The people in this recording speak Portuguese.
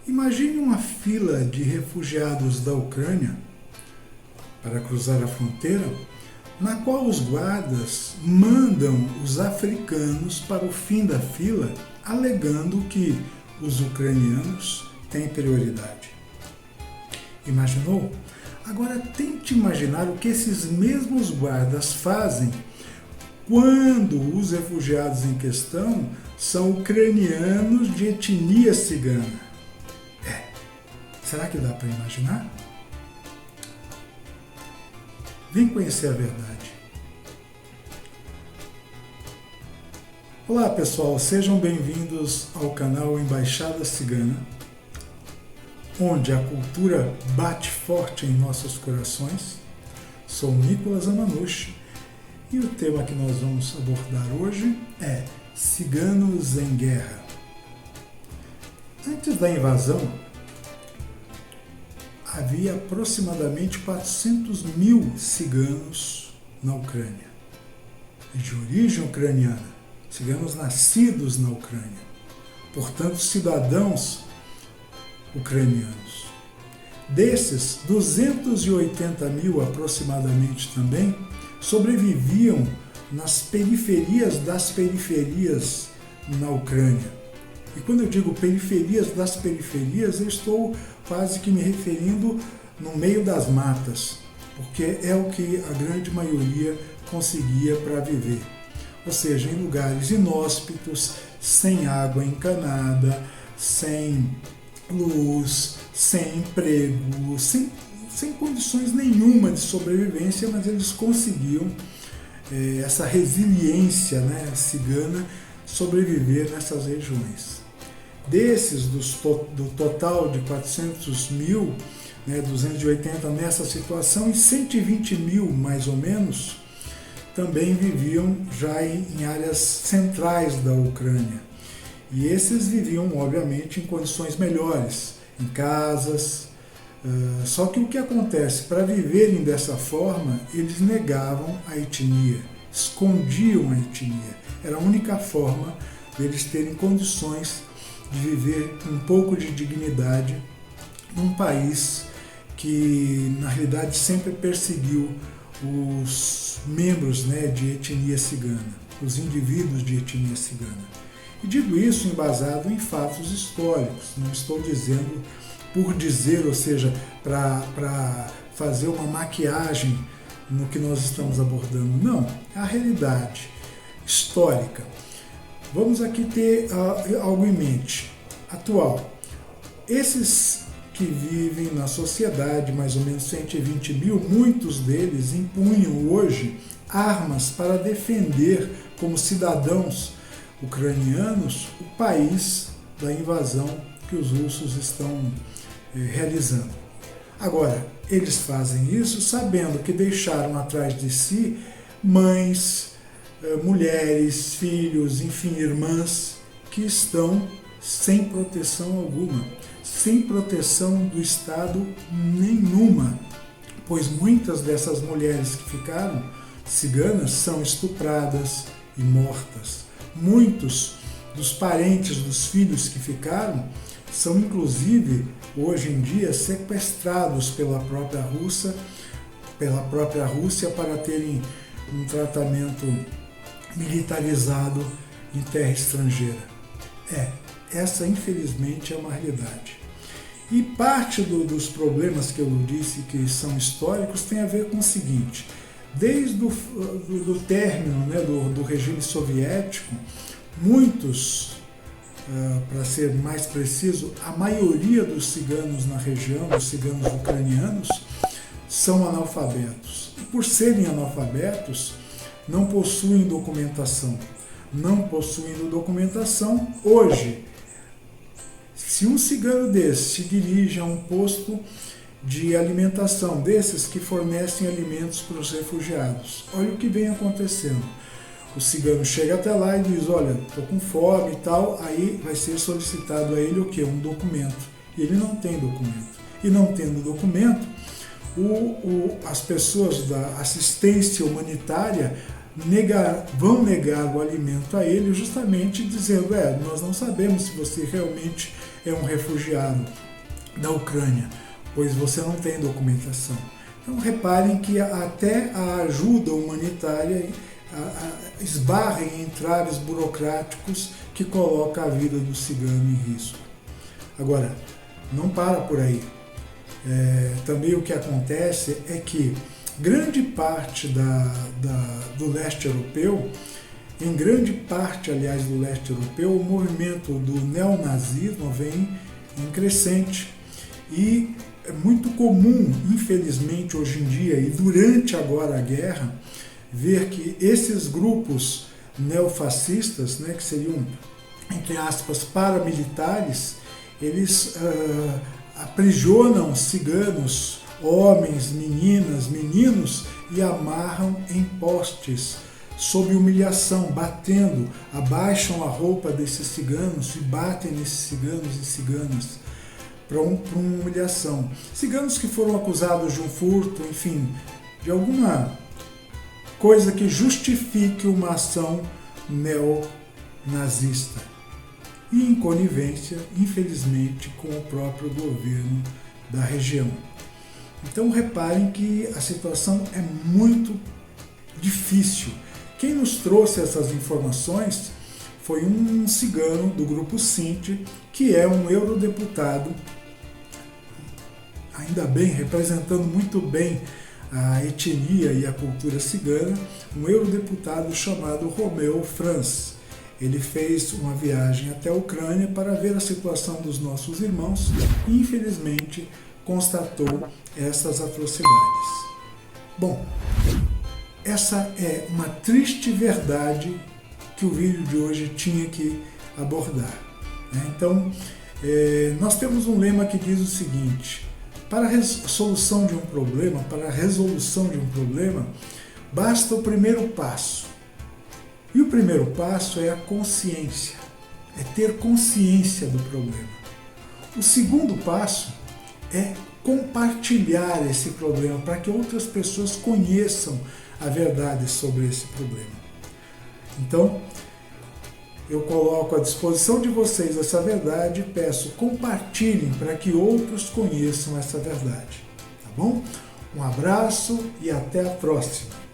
Imagine uma fila de refugiados da Ucrânia para cruzar a fronteira, na qual os guardas mandam os africanos para o fim da fila, alegando que os ucranianos têm prioridade. Imaginou? Agora tente imaginar o que esses mesmos guardas fazem quando os refugiados em questão são ucranianos de etnia cigana. Será que dá para imaginar? Vem conhecer a verdade. Olá pessoal, sejam bem-vindos ao canal Embaixada Cigana, onde a cultura bate forte em nossos corações. Sou Nicolas Amanushi e o tema que nós vamos abordar hoje é Ciganos em Guerra. Antes da invasão, havia aproximadamente 400 mil ciganos na Ucrânia, de origem ucraniana, ciganos nascidos na Ucrânia, portanto cidadãos ucranianos. Desses, 280 mil aproximadamente também sobreviviam nas periferias das periferias na Ucrânia. E quando eu digo periferias das periferias, eu estou quase que me referindo no meio das matas, porque é o que a grande maioria conseguia para viver. Ou seja, em lugares inóspitos, sem água encanada, sem luz, sem emprego, sem condições nenhuma de sobrevivência, mas eles conseguiam essa resiliência, né, cigana, sobreviver nessas regiões. Desses, do total de 400 mil, 280 nessa situação, e 120 mil, mais ou menos, também viviam já em áreas centrais da Ucrânia. E esses viviam, obviamente, em condições melhores, em casas. Só que o que acontece? Para viverem dessa forma, eles negavam a etnia, escondiam a etnia. Era a única forma deles terem condições de viver um pouco de dignidade num país que, na realidade, sempre perseguiu os membros, de etnia cigana, os indivíduos de etnia cigana. E digo isso embasado em fatos históricos, não estou dizendo por dizer, ou seja, para fazer uma maquiagem no que nós estamos abordando. Não, é a realidade histórica. Vamos aqui ter algo em mente, atual. Esses que vivem na sociedade, mais ou menos 120 mil, muitos deles empunham hoje armas para defender, como cidadãos ucranianos, o país da invasão que os russos estão realizando. Agora, eles fazem isso sabendo que deixaram atrás de si mães, mulheres, filhos, enfim, irmãs que estão sem proteção alguma, sem proteção do Estado nenhuma, pois muitas dessas mulheres que ficaram ciganas são estupradas e mortas. Muitos dos parentes dos filhos que ficaram são, inclusive, hoje em dia, sequestrados pela própria Rússia para terem um tratamento militarizado em terra estrangeira. Essa infelizmente é uma realidade. E parte dos problemas que eu disse que são históricos tem a ver com o seguinte: desde o término do regime soviético, muitos, para ser mais preciso, a maioria dos ciganos na região, os ciganos ucranianos, são analfabetos. E por serem analfabetos, não possuem documentação. Não possuindo documentação, hoje, se um cigano desse se dirige a um posto de alimentação, desses que fornecem alimentos para os refugiados, olha o que vem acontecendo. O cigano chega até lá e diz: olha, estou com fome e tal, aí vai ser solicitado a ele o quê? Um documento. E ele não tem documento. E não tendo documento, as pessoas da assistência humanitária vão negar o alimento a ele, justamente dizendo: nós não sabemos se você realmente é um refugiado da Ucrânia, pois você não tem documentação. Então reparem que até a ajuda humanitária esbarra em entraves burocráticos que colocam a vida do cigano em risco. Agora, não para por aí. Também o que acontece é que grande parte do leste europeu, em grande parte, aliás, do leste europeu, o movimento do neonazismo vem em crescente. E é muito comum, infelizmente, hoje em dia, e durante agora a guerra, ver que esses grupos neofascistas, né, que seriam, entre aspas, paramilitares, eles aprisionam ciganos, homens, meninas, meninos, e amarram em postes, sob humilhação, batendo, abaixam a roupa desses ciganos e batem nesses ciganos e ciganas para uma humilhação. Ciganos que foram acusados de um furto, enfim, de alguma coisa que justifique uma ação neonazista. E em conivência, infelizmente, com o próprio governo da região. Então reparem que a situação é muito difícil. Quem nos trouxe essas informações foi um cigano do grupo Sinti, que é um eurodeputado, ainda bem, representando muito bem a etnia e a cultura cigana, um eurodeputado chamado Romeu Franz. Ele fez uma viagem até a Ucrânia para ver a situação dos nossos irmãos e, infelizmente, constatou essas atrocidades. Bom, essa é uma triste verdade que o vídeo de hoje tinha que abordar. Então, nós temos um lema que diz o seguinte: para a solução de um problema, para a resolução de um problema, basta o primeiro passo. E o primeiro passo é a consciência, é ter consciência do problema. O segundo passo é compartilhar esse problema para que outras pessoas conheçam a verdade sobre esse problema. Então, eu coloco à disposição de vocês essa verdade e peço, compartilhem para que outros conheçam essa verdade. Tá bom? Um abraço e até a próxima.